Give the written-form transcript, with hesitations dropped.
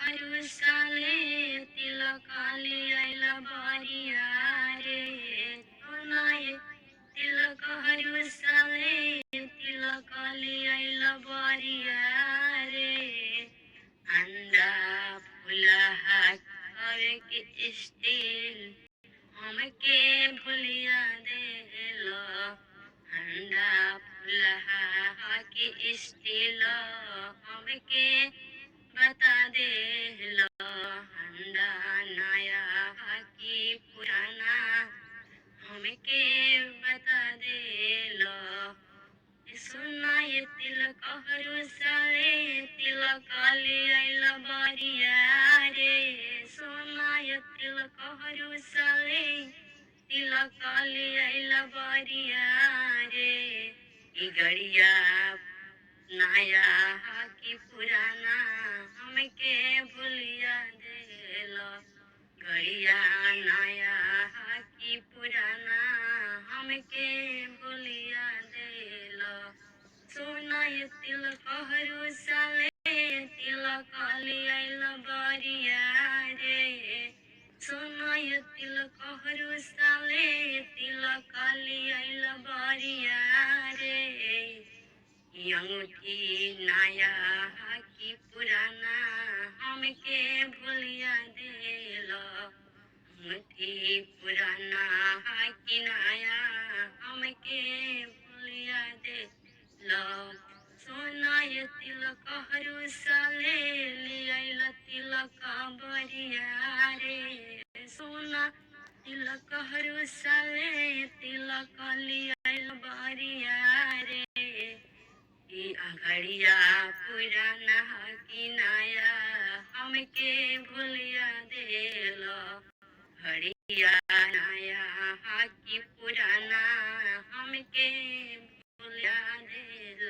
हरु साले तिलक लियाइला बरिया रे सोनाए तिलक हरु साले तिलक लियाइला बरिया रे अंडा फुलहा करे के स्टील हमके भुलिया देलो अंडा फुलहा के स्टील हमके बता देलो अंडा नया की पुराना हमके बता देलो सुना ये तिलक हरु साले तिलक लियाइला बरिया रे सोना ये तिलक हरु साले तिलक लियाइला बरिया रे ई गड़िया नया की पुराना हमके भुलिया देलो गड़िया नया की पुराना हमके भुलिया देलो सोना ये तिलक हरु साले तिलक लियाइला बरिया रे सोना ये तिलक हरु साले तिलक लियाइला बरिया रे अंगूठी नया की पुराना हमके भुलिया देलो अंगूठी पुराना की नया हमके भुलिया देलो सोना ये तिलक हरु साले लियाइला तिलक बरिया रे सोना तिलक हरु साले तिलक लियाइला बरिया रे ई अगड़िया पुराना की नया हमके भुलिया देलो घड़िया नया की पुराना हमके भुलिया देलो।